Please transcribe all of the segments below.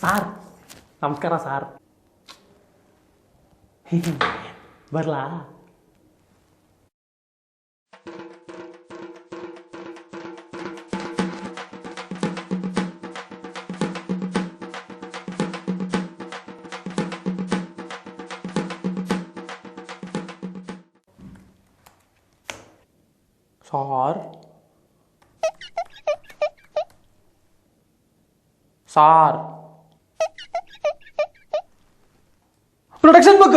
Sir ನಮಸ್ಕಾರ sir. ಬರ್ಲಾ? Sir sir production book.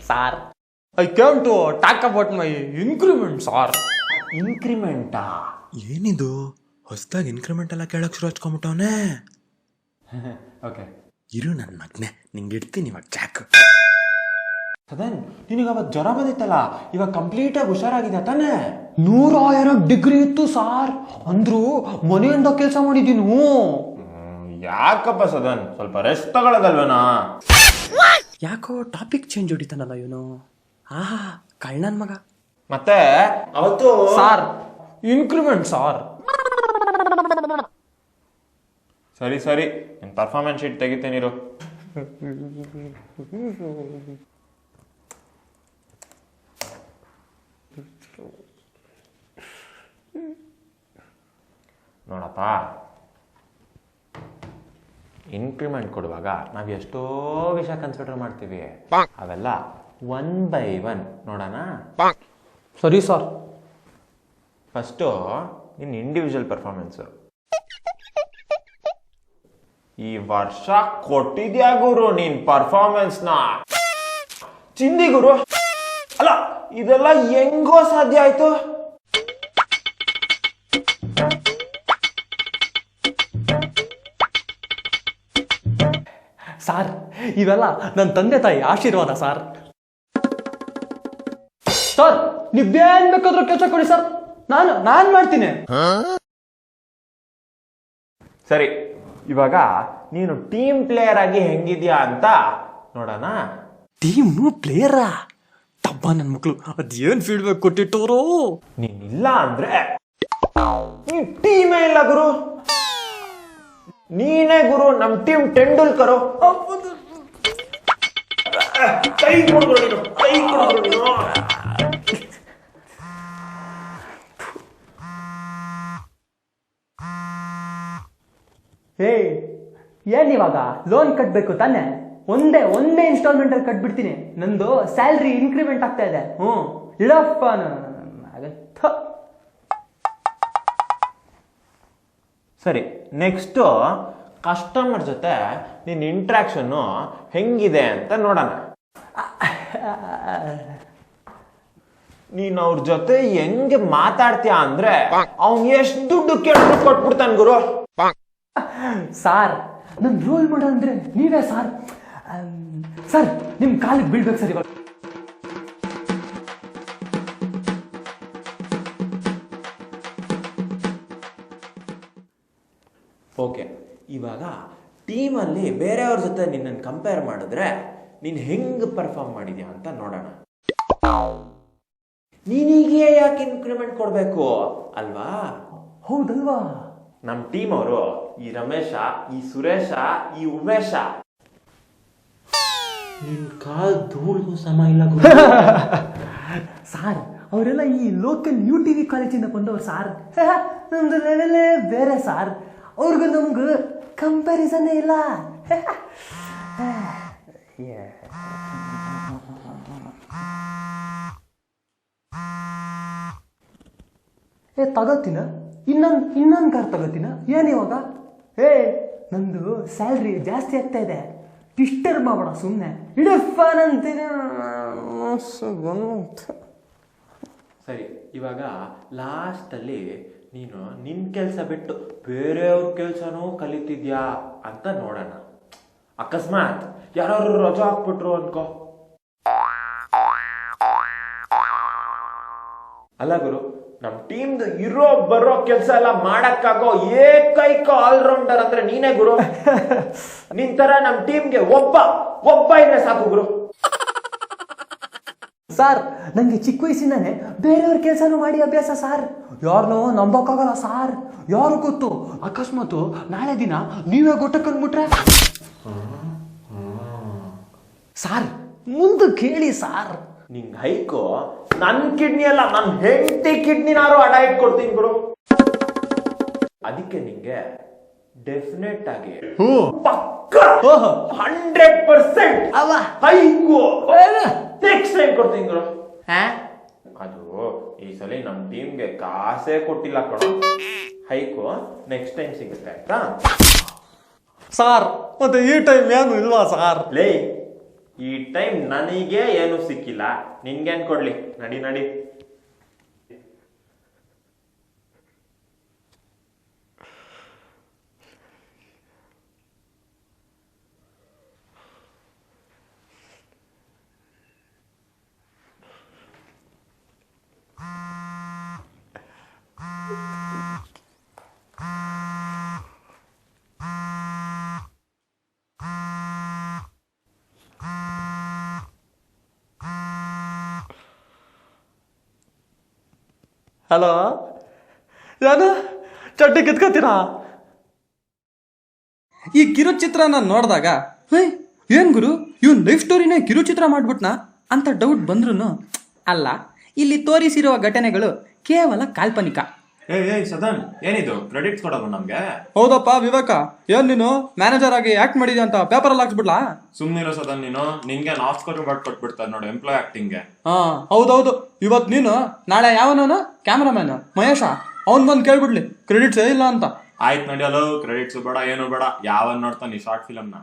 Sir I came to talk about my increment sir. ಇನ್ಕ್ರಿಮೆಂಟಾ? ಏನಿದು ಹೊಸದಾಗಿ ಇನ್ಕ್ರಿಮೆಂಟ್ ಎಲ್ಲ ಕೇಳಕ್ ಶುರು ಹಚ್ಕೊಂಬಿಟ್ಟವನೇ. ಓಕೆ ಇರು ನನ್ನ ಮಗ್ನೆ, ನಿಂಗೆ ಇಡ್ತೀನಿ ಇವಾಗ ಚಾಕ್. ಸದನ್, ನಿನಗೆ ಅವತ್ತು ಜ್ವರ ಬಂದಿತ್ತಲ್ಲ, ಇವಾಗ ಕಂಪ್ಲೀಟಾಗಿ ಹುಷಾರಾಗಿದೆ ತಾನೇ? 100,000 ಡಿಗ್ರಿ ಇತ್ತು ಸಾರ್. ಅಂದ್ರು ಮನೆಯಿಂದ ಕೆಲಸ ಮಾಡಿದೀನು. ಯಾಕಪ್ಪ ಸದನ್, ಸ್ವಲ್ಪ ರೆಸ್ಟ್ ತಗೊಳ್ಳೋದಲ್ವೇನಾ? ಯಾಕೋ ಟಾಪಿಕ್ ಚೇಂಜ್ ಹೊಡಿತಾನಲ್ಲ ಇವನು. ಆಹಾ ಕಳ್ಳನ್ ಮಗ. ಮತ್ತೆ ಅವತ್ತು ಸಾರ್ ಇನ್ಕ್ರಿಮೆಂಟ್ ಸಾರ್. ಸರಿ ಸರಿ, ನಿನ್ ಪರ್ಫಾರ್ಮೆನ್ಸ್ ಶೀಟ್ ತೆಗಿತೇನಿರು. ನೋಡಪ್ಪ, ಇನ್ಕ್ರಿಮೆಂಟ್ ಕೊಡುವಾಗ ನಾವು ಎಷ್ಟೋ ವಿಷಯ ಕನ್ಸಿಡರ್ ಮಾಡ್ತೀವಿ. ಅವೆಲ್ಲ 1 by 1 ನೋಡೋಣ. ಸರಿ ಸರ್. ಫಸ್ಟು ನಿನ್ನ ಇಂಡಿವಿಜುವಲ್ ಪರ್ಫಾರ್ಮೆನ್ಸು. ಈ ವರ್ಷ ಕೊಟ್ಟಿದ್ಯಾ ಗುರು ನೀನ್ ಪರ್ಫಾರ್ಮೆನ್ಸ್ನ. ಚಿಂದಿ ಗುರು. ಅಲ್ಲ, ಇದೆಲ್ಲ ಹೆಂಗೋ ಸಾಧ್ಯ ಆಯ್ತು? ಸಾರ್ ಇವೆಲ್ಲ ನನ್ನ ತಂದೆ ತಾಯಿ ಆಶೀರ್ವಾದ ಸಾರ್. ಸರ್ ನೀವೇನ್ ಬೇಕಾದ್ರೂ ಕೆಲಸ ಕೊಡಿ ಸರ್, ನಾನು ಮಾಡ್ತೀನಿ. ಸರಿ, ಇವಾಗ ನೀನು ಟೀಮ್ ಪ್ಲೇಯರ್ ಆಗಿ ಹೆಂಗಿದ್ಯಾ ಅಂತ ನೋಡೋಣ. ಟೀಮ್ ಪ್ಲೇಯರಾ? ತಬ್ಬ ನನ್ನ ಮಕ್ಳು ಅದೇನ್ ಫೀಡ್ಬ್ಯಾಕ್ ಕೊಟ್ಟಿಟ್ಟವರು. ನೀನಿಲ್ಲ ಅಂದ್ರೆ ನೀನ್ ಟೀಮೇ ಇಲ್ಲ ಗುರು. ನೀನೇ ಗುರು, ನಮ್ ಟೀಮ್ ಟೆಂಡೂಲ್ಕರು. ಕೈ ಕೊಡು ನೀನು, ಕೈ ಕೊಡು ನೀನು. ಏನ್ ಇವಾಗ ಲೋನ್ ಕಟ್ಬೇಕು ತಾನೆ? ಒಂದೇ ಇನ್ಸ್ಟಾಲ್ಮೆಂಟ್ ಅಲ್ಲಿ ಕಟ್ಬಿಡ್ತೀನಿ. ನಂದು ಸ್ಯಾಲ್ರಿ ಇನ್ಕ್ರಿಮೆಂಟ್ ಆಗ್ತಾ ಇದೆ. ಇಡಪ್ಪ ಆಗತ್ತ. ಸರಿ, ನೆಕ್ಸ್ಟು ಕಸ್ಟಮರ್ ಜೊತೆ ನಿನ್ನ ಇಂಟ್ರಾಕ್ಷನ್ನು ಹೆಂಗಿದೆ ಅಂತ ನೋಡೋಣ. ನೀನ್ ಅವ್ರ ಜೊತೆ ಹೆಂಗೆ ಮಾತಾಡ್ತೀಯ ಅಂದ್ರೆ ಅವ್ನ್ ಎಷ್ಟು ದುಡ್ಡು ಕೇಳಿದ್ರು ಕೊಟ್ಬಿಡ್ತಾನ ಗುರು. ಸಾರ್ ನನ್ ರೋಲ್ ಮಾಡೋ ಅಂದ್ರೆ ನೀವೇ ಸಾರ್. ಸರ್ ನಿಮ್ ಕಾಲಿಗೆ ಬೀಳ್ಬೇಕು ಸರ್ ಇವಾಗ. ಓಕೆ, ಇವಾಗ ಟೀಮಲ್ಲಿ ಬೇರೆಯವ್ರ ಜೊತೆ ನಿನ್ನನ್ನು ಕಂಪೇರ್ ಮಾಡಿದ್ರೆ ನೀನು ಹೆಂಗೆ ಪರ್ಫಾರ್ಮ್ ಮಾಡಿದ್ಯಾ ಅಂತ ನೋಡೋಣ. ನೀನೀಗೆ ಯಾಕೆ ಇನ್ಕ್ರಿಮೆಂಟ್ ಕೊಡಬೇಕು ಅಲ್ವಾ? ಹೌದಲ್ವಾ? ನಮ್ಮ ಟೀಮ್ ಅವರು ಈ ರಮೇಶ, ಈ ಸುರೇಶ, ಈ ಉಮೇಶ ನಿನ್ ಕಾಲ್ ಧೂಳ್ಗೂ ಸಮ ಇಲ್ಲ ಸಾರ್. ಅವರೆಲ್ಲ ಈ ಲೋಕಲ್ UTV ಕಾಲೇಜಿಂದ ಬಂದವರು ಸಾರ್. ನಮ್ದು ಲೆವೆಲೇ ಬೇರೆ ಸಾರ್. ಅವ್ರಿಗೂ ನಮ್ಗೂ ಕಂಪ್ಯಾರಿಸನ್ನೇ ಇಲ್ಲ. ತಗೋತೀನ ಇನ್ನೊಂದು ಕಾರ್ ತಗೋತೀನ. ಏನಿವಾಗ? ನಂದು ಸ್ಯಾಲ್ರಿ ಜಾಸ್ತಿ ಆಗ್ತಾ ಇದೆ. ಡಿಸ್ಟರ್ಬ್ ಮಾಡಬೇಡ ಸುಮ್ಮನೆ. ಇಡಪ್ಪ ನಂತೀನಿ. ಸರಿ, ಇವಾಗ ಲಾಸ್ಟಲ್ಲಿ ನೀನು ನಿನ್ನ ಕೆಲಸ ಬಿಟ್ಟು ಬೇರೆಯವ್ರ ಕೆಲಸನೂ ಕಲಿತಿದ್ಯಾ ಅಂತ ನೋಡೋಣ. ಅಕಸ್ಮಾತ್ ಯಾರು ರಜಾ ಹಾಕ್ಬಿಟ್ರು ಅನ್ಕೋ. ಅಲ್ಲ ಗುರು, ನಮ್ ಟೀಮ್ದು ಇರೋ ಬರೋ ಕೆಲಸ ಎಲ್ಲ ಮಾಡಕ್ಕಾಗೋ ಏಕೈಕ ಆಲ್ರೌಂಡರ್ ಅಂದ್ರೆ ನೀನೇ ಗುರು. ನಿನ್ ತರ ನಮ್ ಟೀಮ್ಗೆ ಒಬ್ಬ ಇದ್ರೆ ಸಾಕು ಗುರು. ಸಾರ್ ನಂಗೆ ಚಿಕ್ಕ ವಯಸ್ಸಿಂದಾನೆ ಬೇರೆಯವ್ರ ಕೆಲಸನೂ ಮಾಡಿ ಅಭ್ಯಾಸ ಸಾರ್. ಯಾರನ್ನೂ ನಂಬಕ್ಕಾಗಲ್ಲ ಸಾರ್. ಯಾರು ಗೊತ್ತು, ಅಕಸ್ಮಾತ್ ನಾಳೆ ದಿನ ನೀವೇ ಗೊಟ್ಟಕ್ಕಂದ್ಬಿಟ್ರೆ ಸಾರ್ ಮುಂದಕ್ಕೆ ಹೇಳಿ ಸಾರ್. ನಿಂಗ್ ಹೈಕು ನನ್ ಕಿಡ್ನಿ ಅಲ್ಲ, ನನ್ ಹೆಂಡತಿ ಕಿಡ್ನಿನಾರು ಅಡ ಇಟ್ಕೊಡ್ತೀನಿ ಗುರು. ಅದಕ್ಕೆ ನಿಂಗೆ ಡೆಫಿನೆಟ್ ಆಗಿ ಪಕ್ಕ 100% ಅವ ಹೈಕು ನೆಕ್ಸ್ಟ್ ಟೈಮ್ ಕೊಡ್ತೀನಿ ಗುರು. ಅದು ಈ ಸಲ ನಮ್ ಟೀಮ್ಗೆ ಕಾಸೇ ಕೊಟ್ಟಿಲ್ಲ ಕಣೋ. ಹೈಕು ನೆಕ್ಸ್ಟ್ ಟೈಮ್ ಸಿಗುತ್ತೆ ಆಯ್ತಾ ಸಾರ್. ಮತ್ತೆ ಈ ಟೈಮ್ ಏನು ಇಲ್ವಾ ಸಾರ್? ಲೇ, ಈ ಟೈಮ್ ನನಗೆ ಏನು ಸಿಕ್ಕಿಲ್ಲ, ನಿನ್ಗೇನ್ ಕೊಡ್ಲಿ? ನಡಿ ನಡಿ. ಹಲೋ, ಏನು ಚಡ್ಡಿ ಕಿತ್ಕೋತೀರಾ? ಈ ಕಿರುಚಿತ್ರನ ನೋಡಿದಾಗ ಏನ್ ಗುರು ಇವನ್ ಲೈಫ್ ಸ್ಟೋರಿನೇ ಕಿರುಚಿತ್ರ ಮಾಡ್ಬಿಟ್ನಾ ಅಂತ ಡೌಟ್ ಬಂದ್ರು ಅಲ್ಲ, ಇಲ್ಲಿ ತೋರಿಸಿರುವ ಘಟನೆಗಳು ಕೇವಲ ಕಾಲ್ಪನಿಕ. ಏಯ್ ಸದನ್, ಏನಿದು ಕ್ರೆಡಿಟ್ಸ್ ಕೊಡೋದು ನಮ್ಗೆ? ಹೌದಪ್ಪ ವಿವೇಕ, ಏನ್ ನೀನು ಮ್ಯಾನೇಜರ್ ಆಗಿ ಆಕ್ಟ್ ಮಾಡಿದ್ಯಾ ಅಂತ ಪೇಪರ್ ಅಲ್ಲಿ ಹಾಕ್ಸ್ಬಿಡ್ಲಾ? ಸುಮ್ನಿರೋ ಸದನ್, ನೀನು ನಿನ್ಗೆ ಆಫ್ಸ್ಕೋರ್ ಬರ್ಡ್ ಕೊಟ್ಬಿಡ್ತಾರೆ ನೋಡಿ ಎಂಪ್ಲಾಯ್ ಆಕ್ಟಿಂಗ್ಗೆ. ಹಾ ಹೌದೌದು. ಇವತ್ ನೀನು ನಾಳೆ ಯಾವನವನು ಕ್ಯಾಮ್ರಾಮ್ಯಾನ್ ಮಹೇಶ ಅವನ್ ಬಂದ್ ಕೇಳ್ಬಿಡ್ಲಿ ಕ್ರೆಡಿಟ್ಸ್ ಇಲ್ಲ ಅಂತ. ಆಯ್ತು ನಡಿಯಲು, ಕ್ರೆಡಿಟ್ಸ್ ಬೇಡ ಏನು ಬೇಡ, ಯಾವನ್ ನೋಡ್ತಾನೆ ಈ ಶಾರ್ಟ್ ಫಿಲಮ್ನ.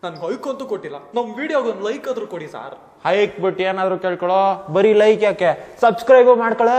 ನನ್ಗೆ ಲೈಕ್ ಅಂತೂ ಕೊಟ್ಟಿಲ್ಲ, ನಮ್ ವಿಡಿಯೋಗೆ ಒಂದು ಲೈಕ್ ಆದ್ರೂ ಕೊಡಿ ಸಾರ್. ಹೈಕ್ ಬಿಟ್ಟು ಏನಾದ್ರು ಕೇಳ್ಕೊಳೋ, ಬರೀ ಲೈಕ್ ಯಾಕೆ, ಸಬ್ಸ್ಕ್ರೈಬ್ ಮಾಡ್ಕೊಳ.